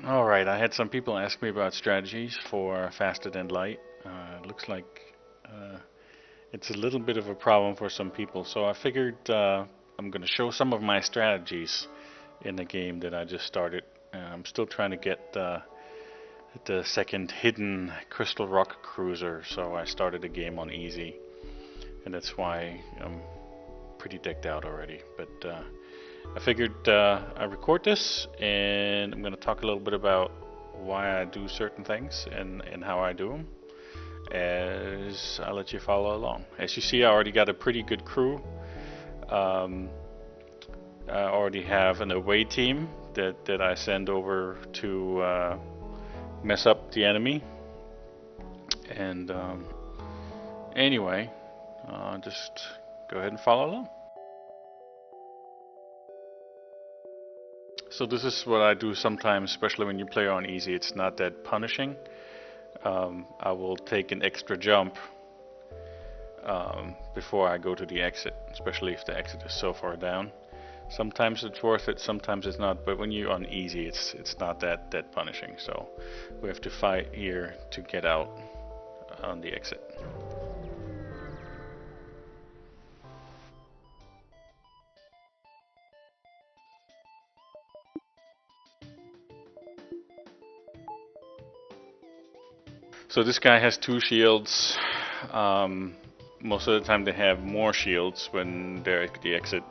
Alright, I had some people ask me about strategies for faster than light. It looks like uh, it's a little bit of a problem for some people, so I figured I'm going to show some of my strategies in the game that I just started. I'm still trying to get the second hidden Crystal Rock Cruiser, so I started the game on easy, and that's why I'm pretty decked out already. But I figured I record this, and I'm going to talk a little bit about why I do certain things and how I do them. As I'll let you follow along. As you see, I already got a pretty good crew. Um, I already have an away team that I send over to mess up the enemy. And anyway, just go ahead and follow along. So this is what I do sometimes, especially when you play on easy. It's not that punishing. I will take an extra jump before I go to the exit, especially if the exit is so far down. Sometimes it's worth it, sometimes it's not, but when you're on easy, it's not that punishing. So we have to fight here to get out on the exit. So this guy has 2 shields. Most of the time they have more shields when they're at the exit,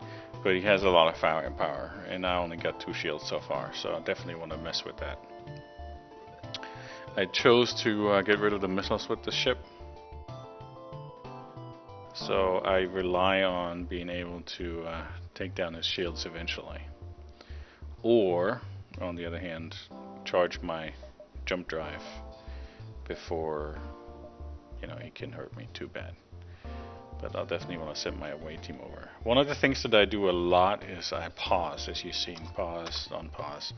but he has a lot of firepower, and I only got 2 shields so far, so I definitely want to mess with that. I chose to get rid of the missiles with the ship, so I rely on being able to take down his shields eventually. Or, on the other hand, charge my jump drive before he can hurt me too bad. But I'll definitely want to send my away team over. One of the things that I do a lot is I pause, as you've seen, pause, unpause.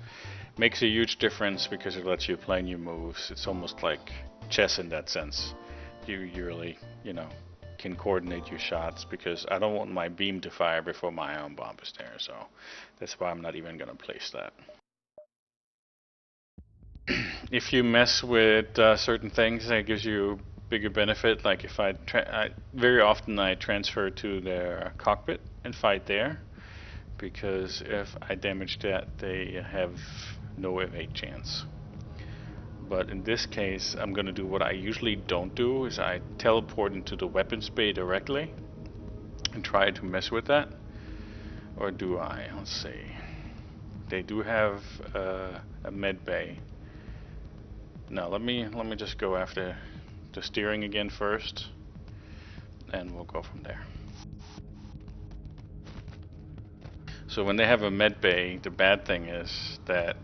Makes a huge difference because it lets you play new moves. It's almost like chess in that sense. You really, can coordinate your shots because I don't want my beam to fire before my ion bomb is there. So that's why I'm not even going to place that. If you mess with certain things, that gives you bigger benefit. Like if very often I transfer to their cockpit and fight there, because if I damage that, they have no evade chance. But in this case, I'm gonna do what I usually don't do: is I teleport into the weapons bay directly and try to mess with that. Or do I? Let's see. They do have a med bay. Now let me just go after the steering again first, and we'll go from there. So when they have a med bay, the bad thing is that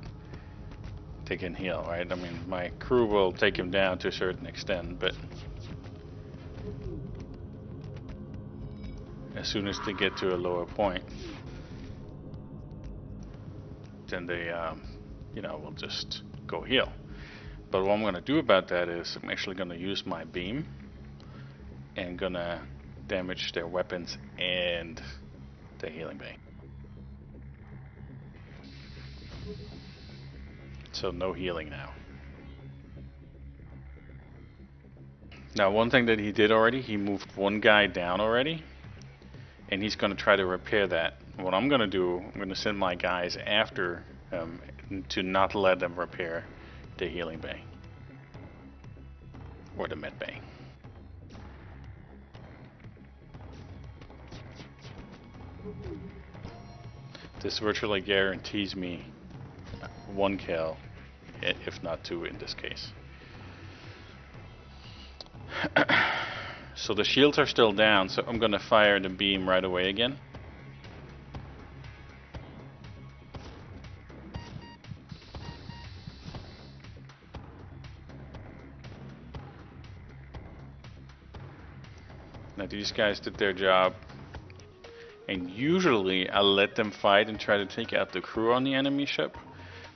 they can heal, right? I mean, my crew will take him down to a certain extent, but as soon as they get to a lower point, then they, will just go heal. But what I'm going to do about that is I'm actually going to use my beam and going to damage their weapons and the healing bay. So no healing now. Now one thing that he did already, he moved one guy down already, and he's going to try to repair that. What I'm going to do, I'm going to send my guys after to not let them repair the healing bay or the med bay. This virtually guarantees me 1 kill, if not 2 in this case. So the shields are still down, so I'm gonna fire the beam right away again. Now these guys did their job, and usually I let them fight and try to take out the crew on the enemy ship,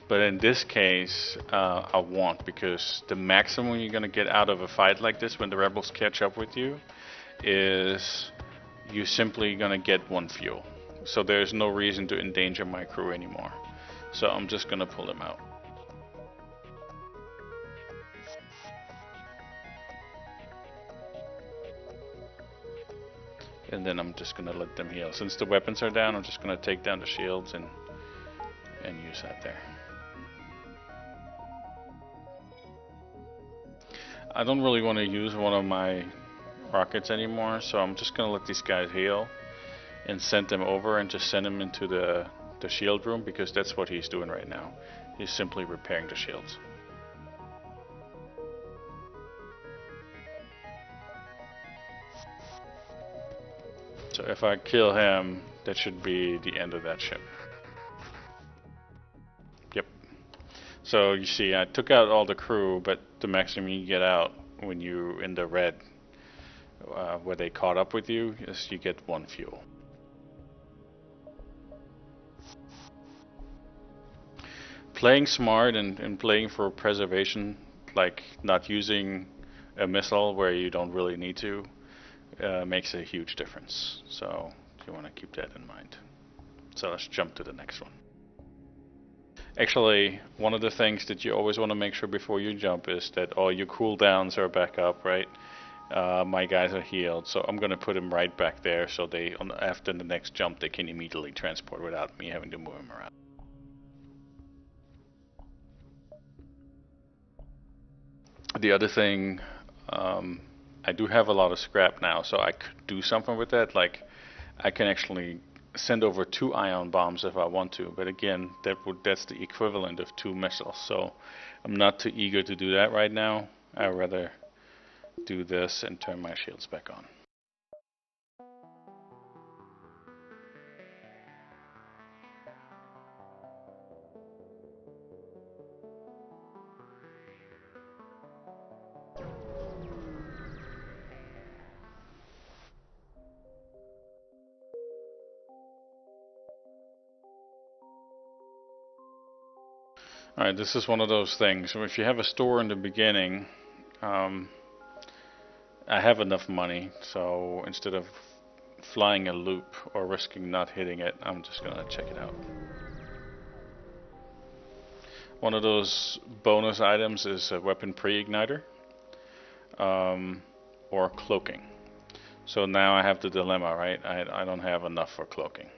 But in this case, I won't, because the maximum you're gonna get out of a fight like this when the rebels catch up with you is you're simply gonna get one fuel. So there's no reason to endanger my crew anymore. So I'm just gonna pull them out. And then I'm just gonna let them heal. Since the weapons are down, I'm just gonna take down the shields and use that there. I don't really want to use one of my rockets anymore, so I'm just gonna let these guys heal and send them over and just send them into the shield room, because that's what he's doing right now. He's simply repairing the shields. So if I kill him, that should be the end of that ship. Yep. So you see, I took out all the crew, but the maximum you get out when you're in the red, where they caught up with you, is you get one fuel. Playing smart and playing for preservation, like not using a missile where you don't really need to, makes a huge difference. So you want to keep that in mind. So let's jump to the next one. Actually, one of the things that you always want to make sure before you jump is that all your cooldowns are back up, right? My guys are healed, so I'm going to put them right back there, so they, after the next jump, they can immediately transport without me having to move them around. The other thing, I do have a lot of scrap now, so I could do something with that. Like, I can actually send over 2 ion bombs if I want to, but again, that's the equivalent of 2 missiles, so I'm not too eager to do that right now. I'd rather do this and turn my shields back on. Alright, this is one of those things. So if you have a store in the beginning, I have enough money, so instead of flying a loop or risking not hitting it, I'm just gonna check it out. One of those bonus items is a weapon pre-igniter, or cloaking. So now I have the dilemma, right? I don't have enough for cloaking.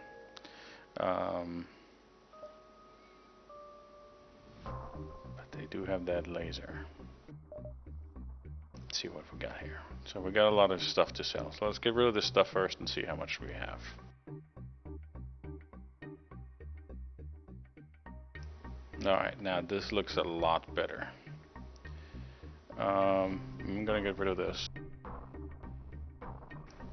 But they do have that laser. Let's see what we got here. So we got a lot of stuff to sell. So let's get rid of this stuff first and see how much we have. Alright, now this looks a lot better. I'm gonna get rid of this,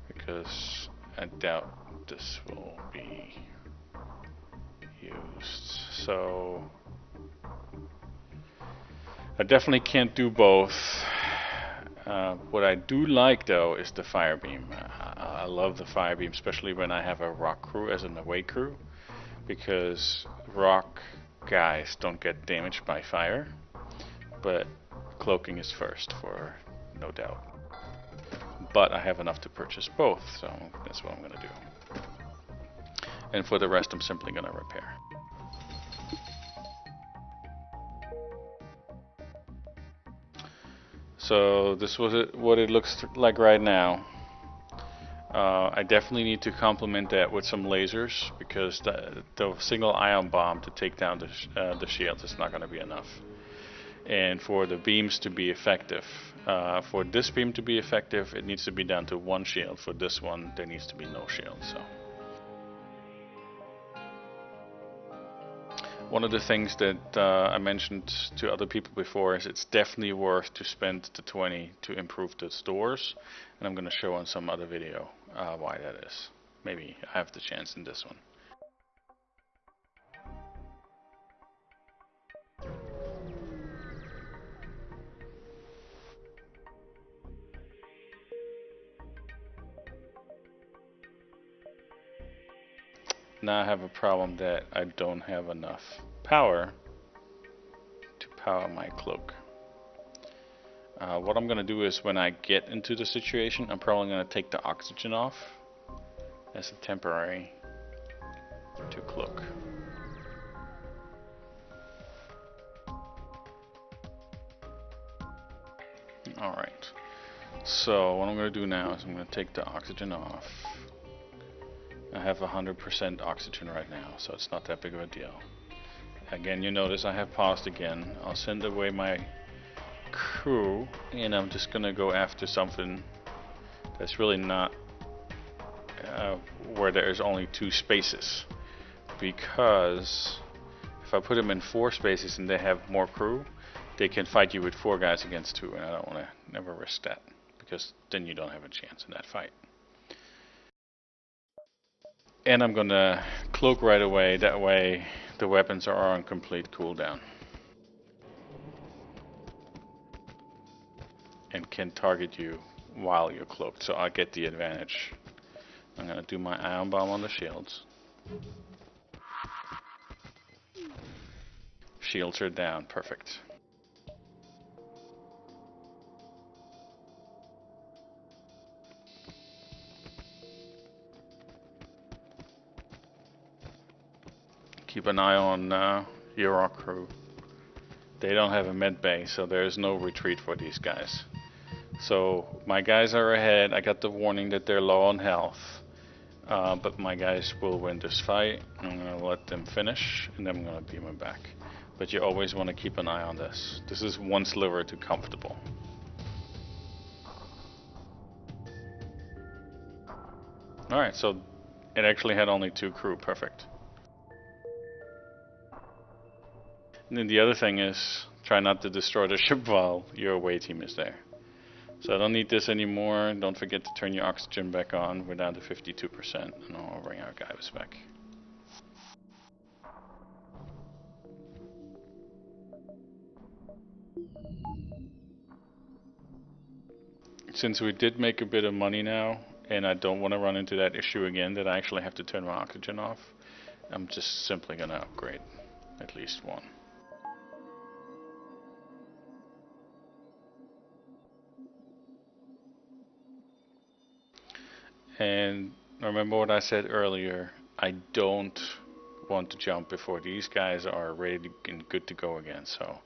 because I doubt this will be used. So I definitely can't do both. What I do like though is the fire beam. I love the fire beam, especially when I have a rock crew as an away crew, because rock guys don't get damaged by fire, but cloaking is first, for no doubt. But I have enough to purchase both, so that's what I'm going to do. And for the rest, I'm simply going to repair. So this was what it looks like right now. I definitely need to complement that with some lasers, because the single ion bomb to take down the shields is not going to be enough. And for the beams to be effective, for this beam to be effective, it needs to be down to 1 shield. For this one, there needs to be no shield. So one of the things that I mentioned to other people before is it's definitely worth to spend the 20 to improve the stores, and I'm going to show on some other video why that is. Maybe I have the chance in this one. Now I have a problem that I don't have enough power power my cloak. What I'm gonna do is when I get into the situation, I'm probably gonna take the oxygen off as a temporary to cloak. Alright, so what I'm gonna do now is I'm gonna take the oxygen off. I have 100% oxygen right now, so it's not that big of a deal. Again, you notice I have paused again. I'll send away my crew, and I'm just gonna go after something that's really not where there's only 2 spaces, because if I put them in 4 spaces and they have more crew, they can fight you with 4 guys against 2, and I don't want to never risk that, because then you don't have a chance in that fight. And I'm gonna cloak right away, that way the weapons are on complete cooldown and can target you while you're cloaked, so I get the advantage. I'm gonna do my ion bomb on the shields. Shields are down, perfect. Keep an eye on your crew. They don't have a med bay, so there's no retreat for these guys. So my guys are ahead. I got the warning that they're low on health, but my guys will win this fight. I'm gonna let them finish, and then I'm gonna beam them back. But you always want to keep an eye on this. This is 1 sliver to comfortable. Alright, so it actually had only 2 crew, perfect. And then the other thing is, try not to destroy the ship while your away team is there. So I don't need this anymore. Don't forget to turn your oxygen back on. We're down to 52%, and I'll bring our guys back. Since we did make a bit of money now, and I don't want to run into that issue again that I actually have to turn my oxygen off, I'm just simply gonna upgrade at least 1. And remember what I said earlier, I don't want to jump before these guys are ready and good to go again, so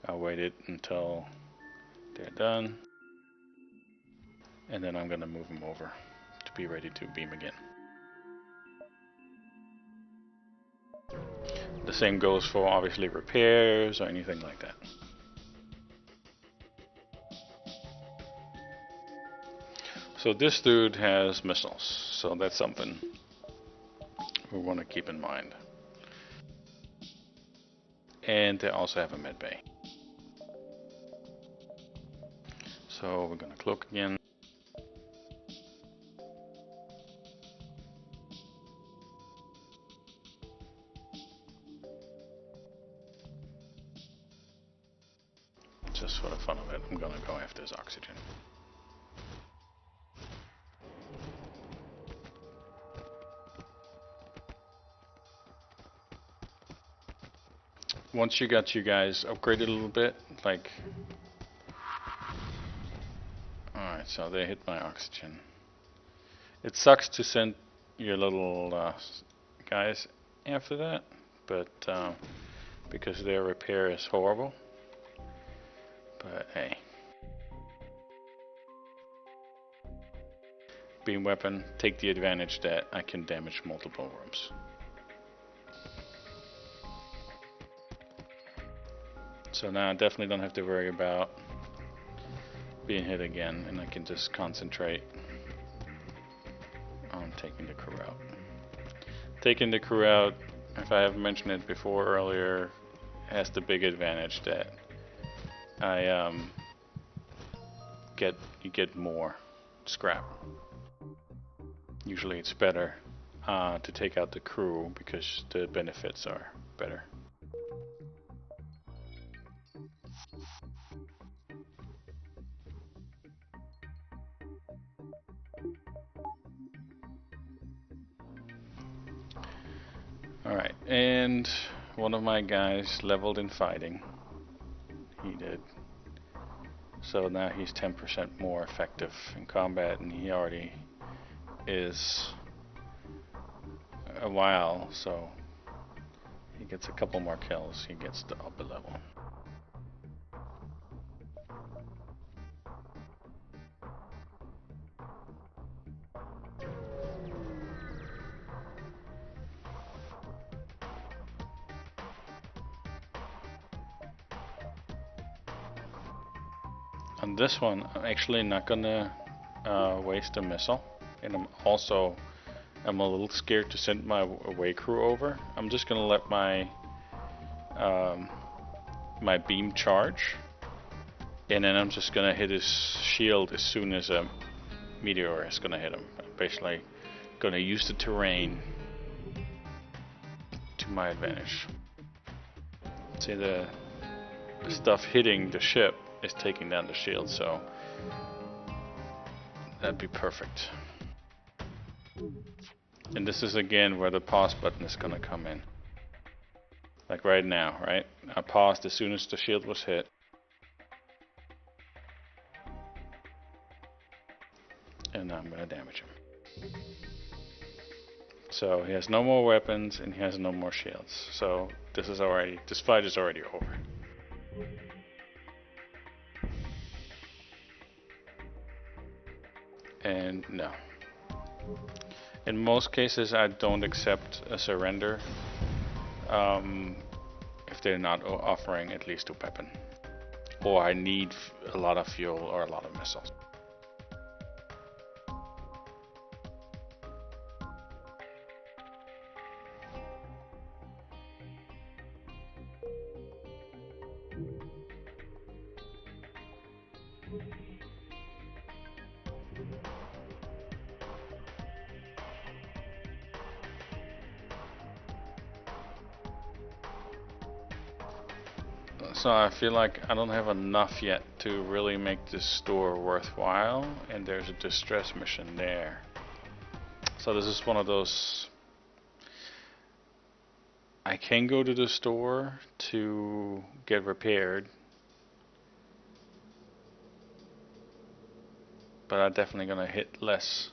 I'll wait it until they're done, and then I'm gonna move them over to be ready to beam again. The same goes for obviously repairs or anything like that. So this dude has missiles, so that's something we want to keep in mind. And they also have a med bay. So we're gonna cloak again. Just for the fun of it, I'm gonna go after his oxygen. Once you got you guys upgraded a little bit, like, alright, so they hit my oxygen. It sucks to send your little guys after that, but because their repair is horrible. But hey, beam weapon, take the advantage that I can damage multiple rooms. So now I definitely don't have to worry about being hit again, and I can just concentrate on taking the crew out. Taking the crew out, if I haven't mentioned it before earlier, has the big advantage that you get more scrap. Usually it's better to take out the crew because the benefits are better. Alright, and one of my guys leveled in fighting. he did. So now he's 10% more effective in combat, and he already is a while, so he gets a couple more kills, he gets to upper level. On this one, I'm actually not gonna waste a missile, and I'm a little scared to send my away crew over. I'm just gonna let my my beam charge, and then I'm just gonna hit his shield as soon as a meteor is gonna hit him. I'm basically gonna use the terrain to my advantage. See, the stuff hitting the ship is taking down the shield, so that'd be perfect. And this is again where the pause button is gonna come in. Like right now, right? I paused as soon as the shield was hit. And now I'm gonna damage him. So he has no more weapons and he has no more shields. So this fight is already over. And no. In most cases, I don't accept a surrender if they're not offering at least a weapon, or I need a lot of fuel or a lot of missiles. So I feel like I don't have enough yet to really make this store worthwhile, and there's a distress mission there. So this is one of those, I can go to the store to get repaired, but I'm definitely gonna hit less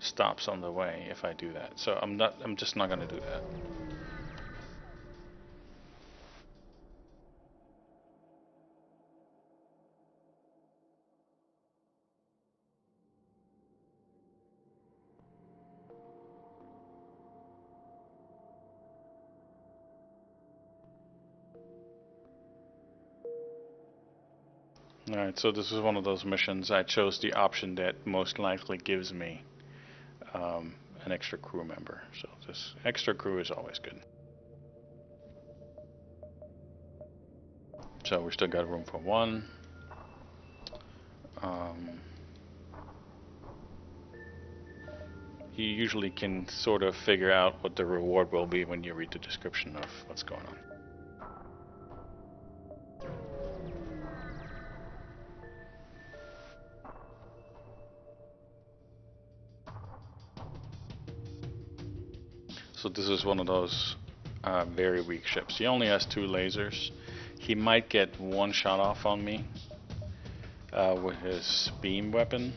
stops on the way if I do that. So I'm just not gonna do that. Alright, so this is one of those missions. I chose the option that most likely gives me an extra crew member. So this extra crew is always good. So we still got room for one. You usually can sort of figure out what the reward will be when you read the description of what's going on. So this is one of those very weak ships. He only has 2 lasers. He might get 1 shot off on me with his beam weapon,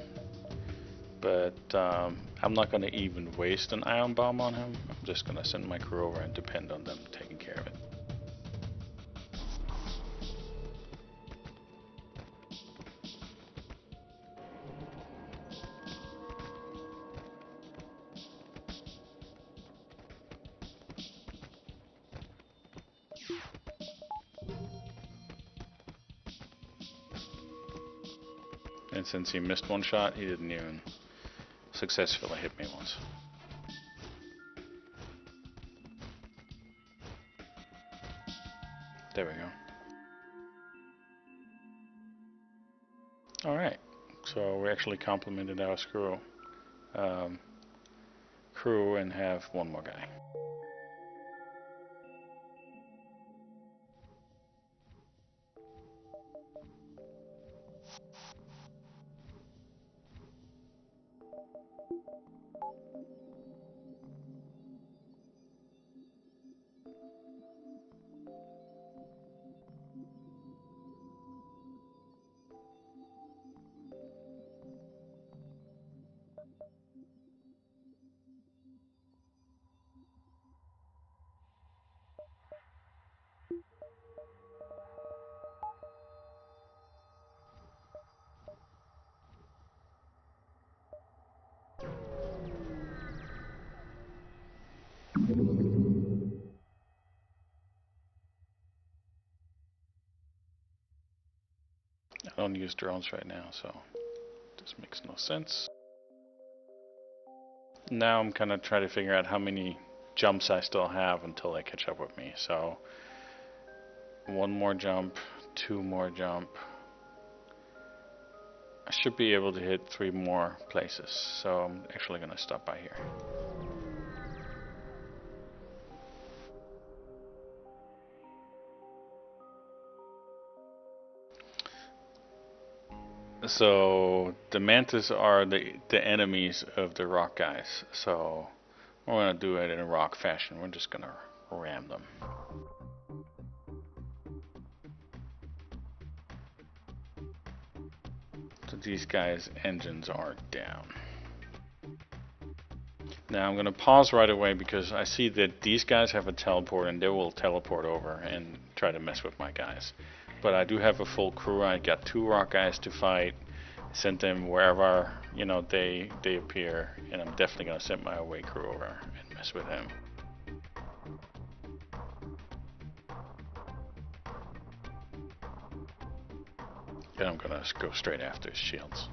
but I'm not going to even waste an ion bomb on him. I'm just going to send my crew over and depend on them taking care of it. And since he missed 1 shot, he didn't even successfully hit me once. There we go. Alright, so we actually complemented our crew and have 1 more guy. I don't use drones right now, so this makes no sense. Now I'm kind of trying to figure out how many jumps I still have until they catch up with me. So 1 more jump, 2 more jump. I should be able to hit 3 more places, so I'm actually going to stop by here. So the mantis are the enemies of the rock guys. So we're going to do it in a rock fashion. We're just going to ram them. So these guys' engines are down. Now I'm going to pause right away because I see that these guys have a teleport and they will teleport over and try to mess with my guys. But I do have a full crew. I got 2 rock guys to fight. Sent them wherever, you know, they appear, and I'm definitely going to send my away crew over and mess with him. And I'm going to go straight after his shields.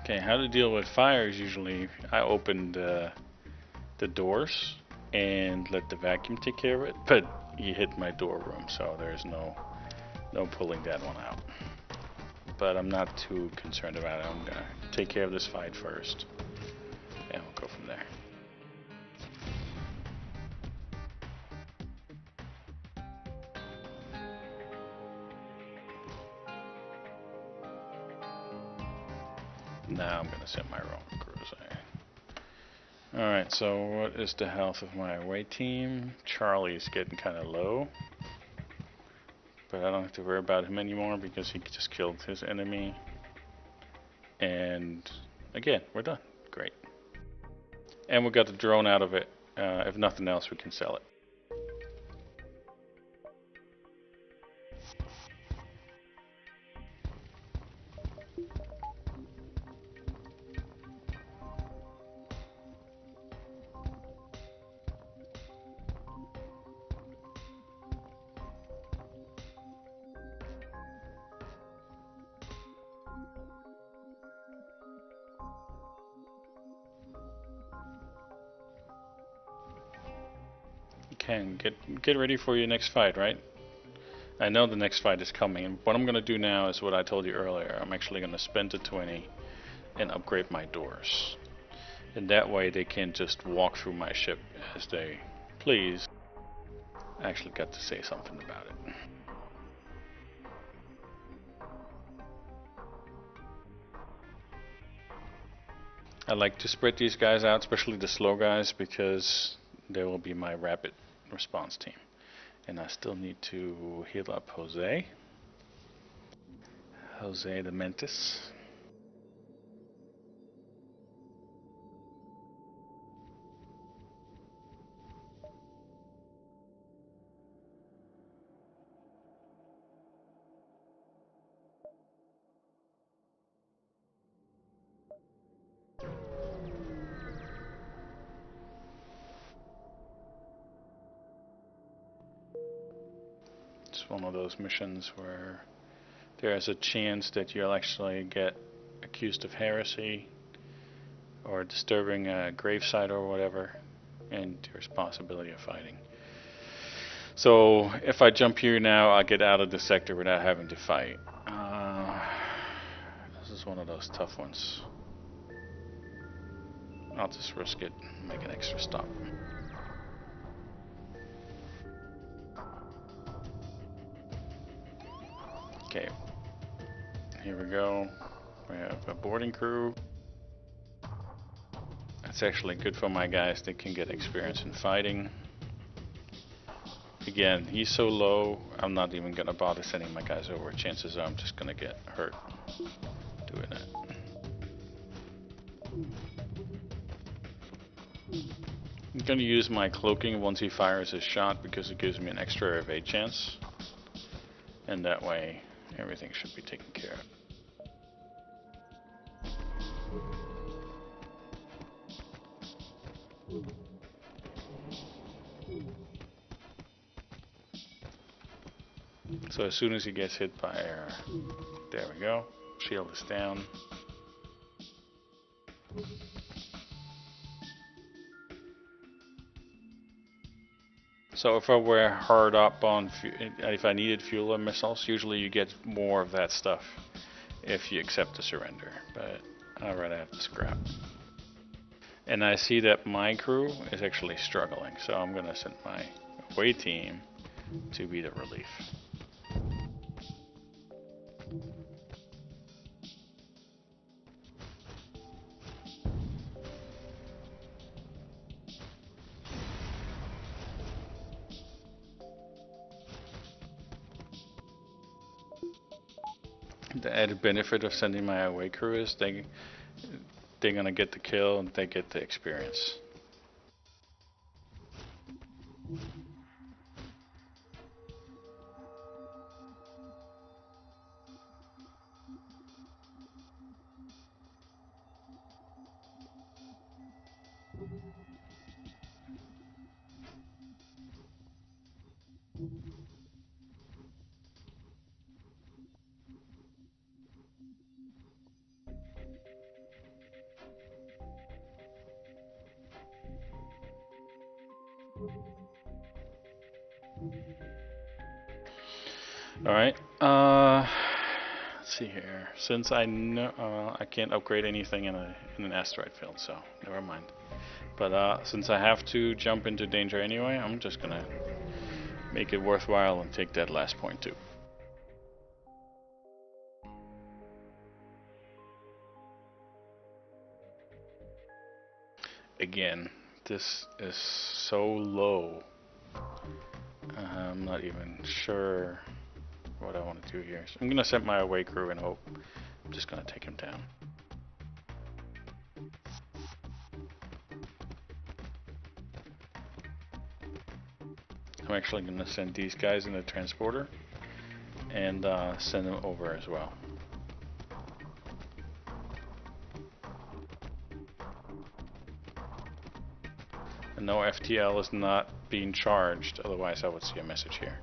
Okay, how to deal with fire is usually I open the doors and let the vacuum take care of it, but you hit my door room, so there's no pulling that one out. But I'm not too concerned about it. I'm gonna take care of this fight first, and we'll go from there. Now I'm gonna send my own cruiser. Alright, so what is the health of my away team? Charlie's getting kind of low, but I don't have to worry about him anymore because he just killed his enemy. And again, we're done. Great. And we got the drone out of it. If nothing else, we can sell it. Okay, get ready for your next fight, right? I know the next fight is coming, and what I'm going to do now is what I told you earlier. I'm actually going to spend the 20 and upgrade my doors. And that way they can just walk through my ship as they please. I actually got to say something about it. I like to spread these guys out, especially the slow guys, because they will be my rapid response team. And I still need to heal up Jose the Mantis. It's one of those missions where there's a chance that you'll actually get accused of heresy or disturbing a gravesite or whatever, and there's possibility of fighting. So if I jump here now, I'll get out of the sector without having to fight. This is one of those tough ones. I'll just risk it and make an extra stop. Okay, here we go. We have a boarding crew. That's actually good for my guys. They can get experience in fighting. Again, he's so low, I'm not even going to bother sending my guys over. Chances are I'm just going to get hurt doing it. I'm going to use my cloaking once he fires his shot because it gives me an extra evade chance. And that way, everything should be taken care of. So as soon as he gets hit by air, there we go. Shield is down. So if I were hard up on, if I needed fuel and missiles, usually you get more of that stuff if you accept the surrender. But I'd rather have the scrap. And I see that my crew is actually struggling, so I'm gonna send my away team to be the relief. The added benefit of sending my away crew is they're gonna get the kill and they get the experience. Alright, let's see here. Since I know I can't upgrade anything in an asteroid field, so never mind. But since I have to jump into danger anyway, I'm just gonna make it worthwhile and take that last point too. Again, this is so low. I'm not even sure what I want to do here. So I'm gonna set my away crew and hope. I'm just gonna take him down. I'm actually gonna send these guys in the transporter and send them over as well. And no, FTL is not being charged, otherwise I would see a message here.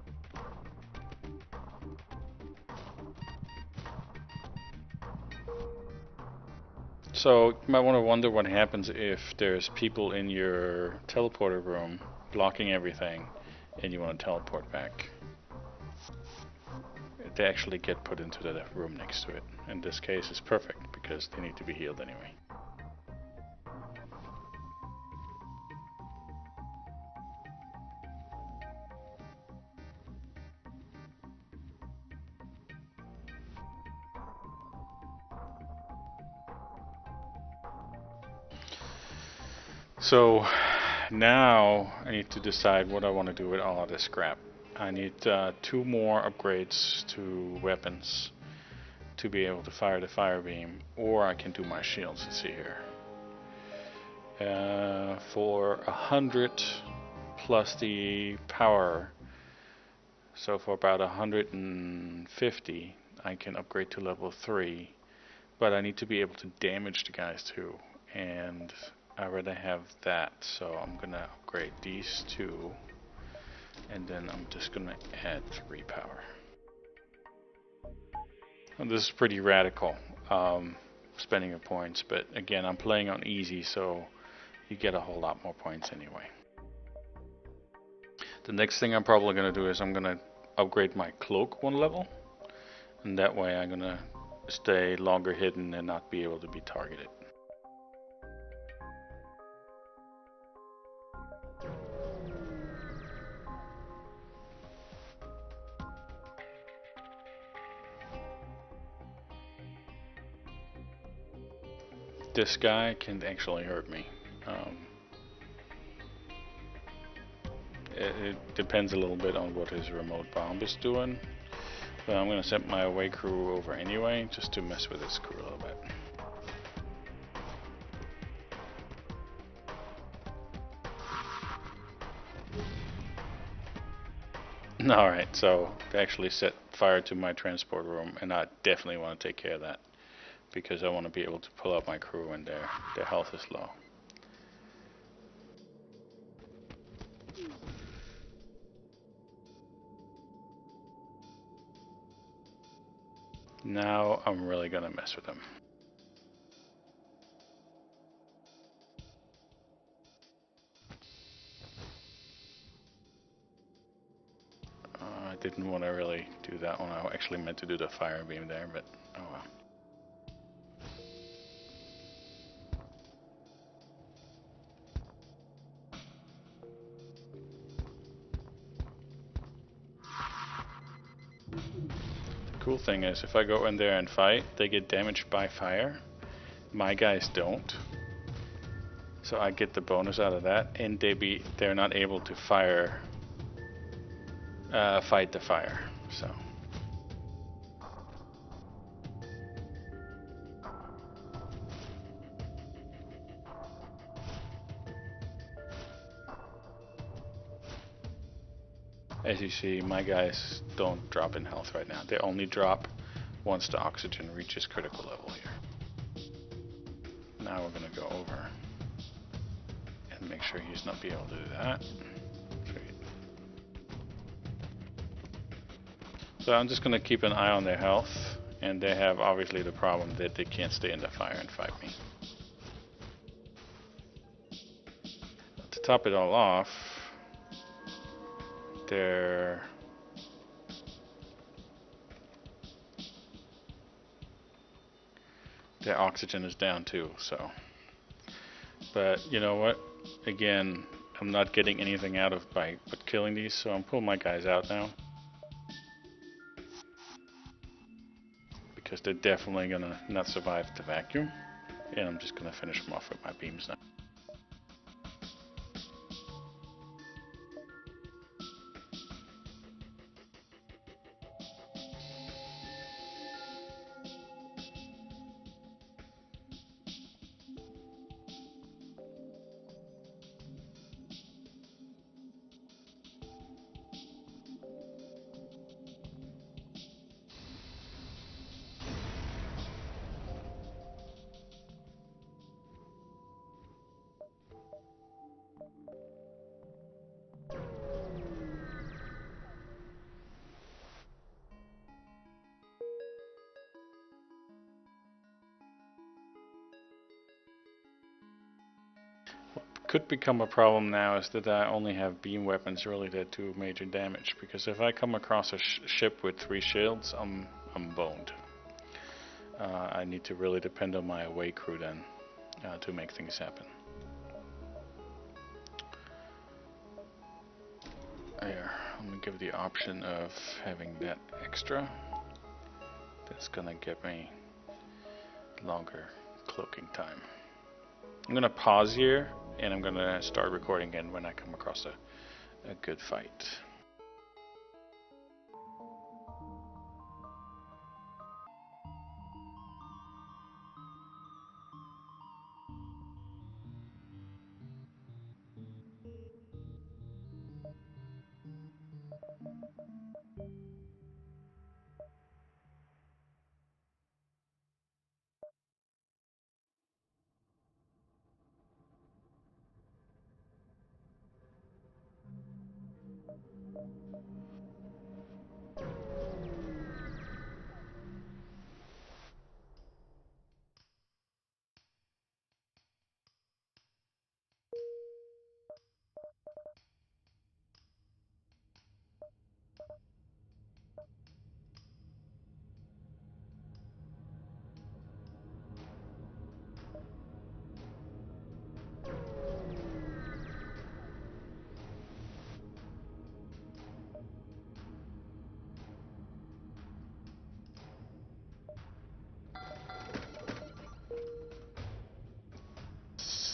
So you might want to wonder what happens if there's people in your teleporter room blocking everything and you want to teleport back. They actually get put into the room next to it. In this case it's perfect because they need to be healed anyway. So now I need to decide what I want to do with all of this scrap. I need 2 more upgrades to weapons to be able to fire the fire beam, or I can do my shields. Let's see here. For 100 plus the power, so for about 150 I can upgrade to level 3, but I need to be able to damage the guys too, and I rather have that, so I'm gonna upgrade these 2, and then I'm just gonna add 3 power. And this is pretty radical, spending your points, but again, I'm playing on easy, so you get a whole lot more points anyway. The next thing I'm probably gonna do is I'm gonna upgrade my cloak 1 level, and that way I'm gonna stay longer hidden and not be able to be targeted. This guy can actually hurt me. It depends a little bit on what his remote bomb is doing, but I'm going to send my away crew over anyway, just to mess with his crew a little bit. Alright, so they actually set fire to my transport room, and I definitely want to take care of that because I want to be able to pull out my crew when their health is low. Now I'm really gonna mess with them. I didn't want to really do that one. I actually meant to do the fire beam there, but oh well. The cool thing is, if I go in there and fight, they get damaged by fire. My guys don't. So I get the bonus out of that, and they're not able to fight the fire. So. As you see, my guys don't drop in health right now. They only drop once the oxygen reaches critical level here. Now we're going to go over and make sure he's not be able to do that. So I'm just going to keep an eye on their health, and they have obviously the problem that they can't stay in the fire and fight me. To top it all off, their oxygen is down too, so. But you know what? Again, I'm not getting anything out of but killing these, so I'm pulling my guys out now. Because they're definitely gonna not survive the vacuum. And I'm just gonna finish them off with my beams now. Could become a problem now is that I only have beam weapons really that do major damage, because if I come across a ship with 3 shields, I'm boned. I need to really depend on my away crew then to make things happen. Here, I'm gonna give the option of having that extra. That's gonna give me longer cloaking time. I'm gonna pause here, and I'm gonna start recording again when I come across a good fight.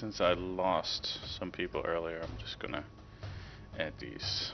Since I lost some people earlier, I'm just gonna add these.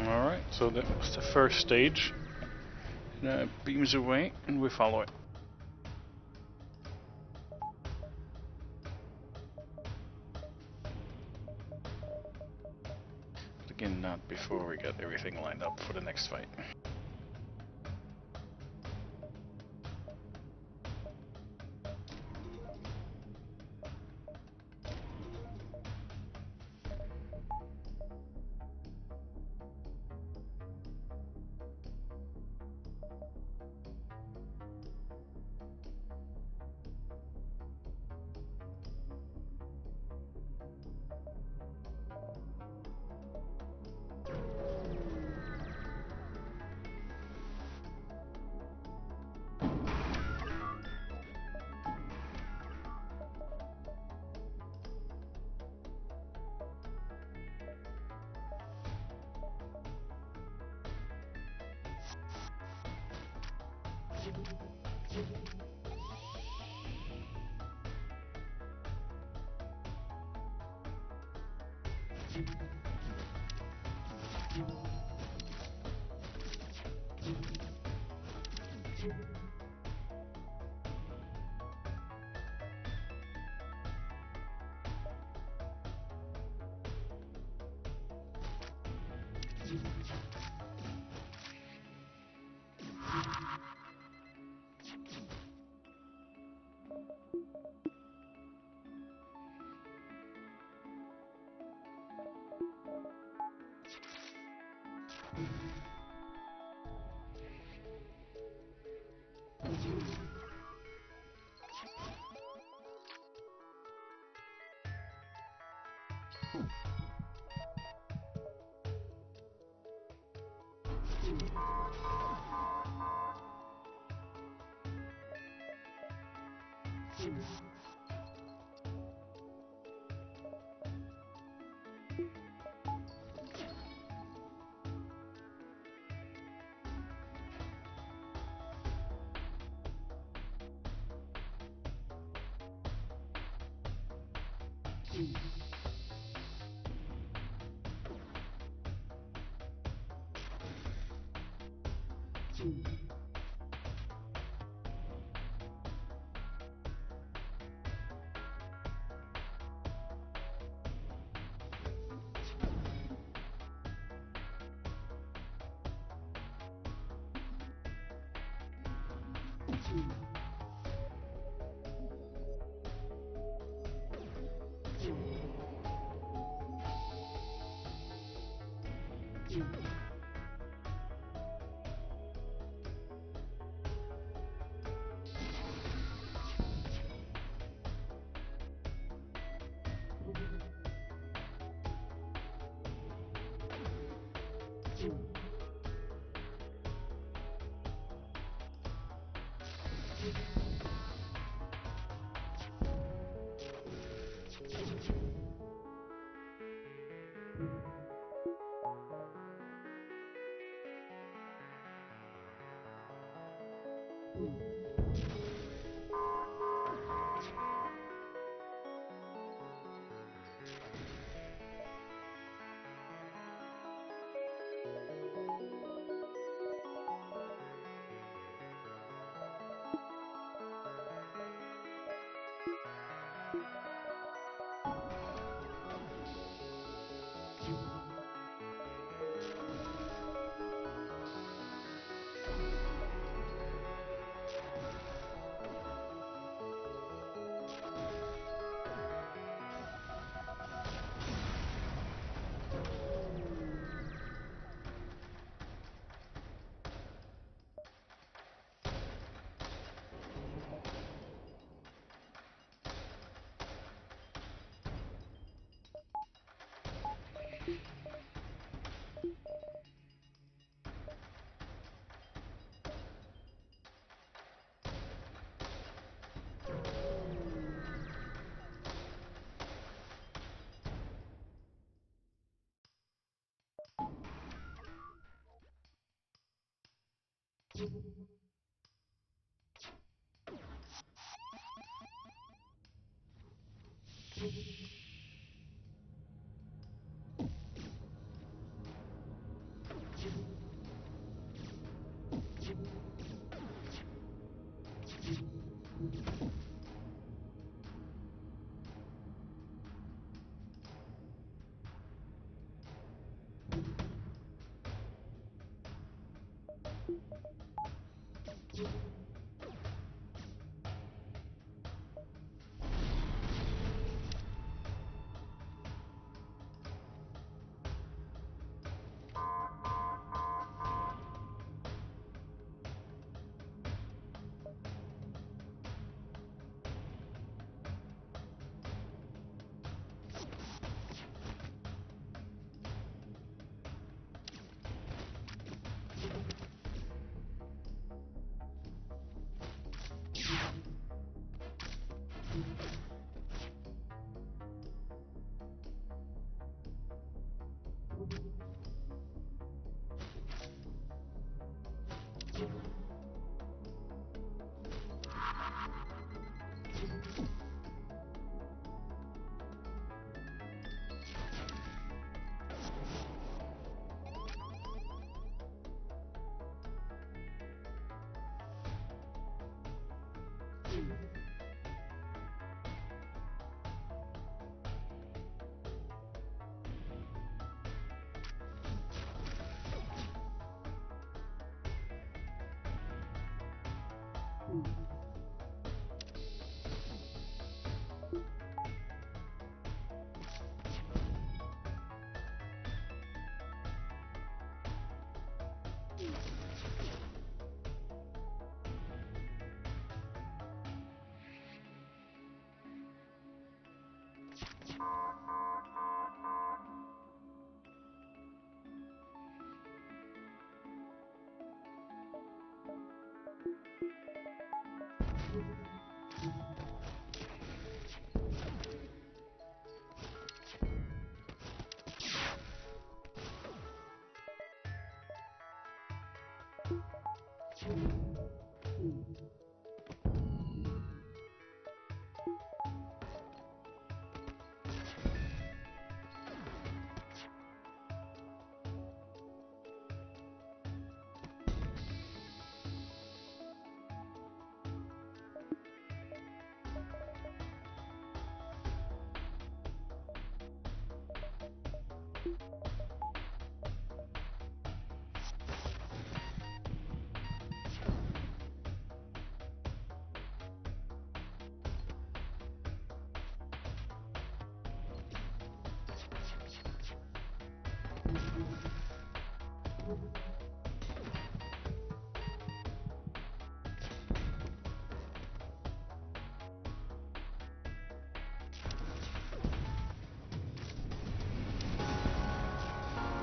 Alright, so that was the first stage. Beams away and we follow it. But again, not before we get everything lined up for the next fight.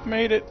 Made it.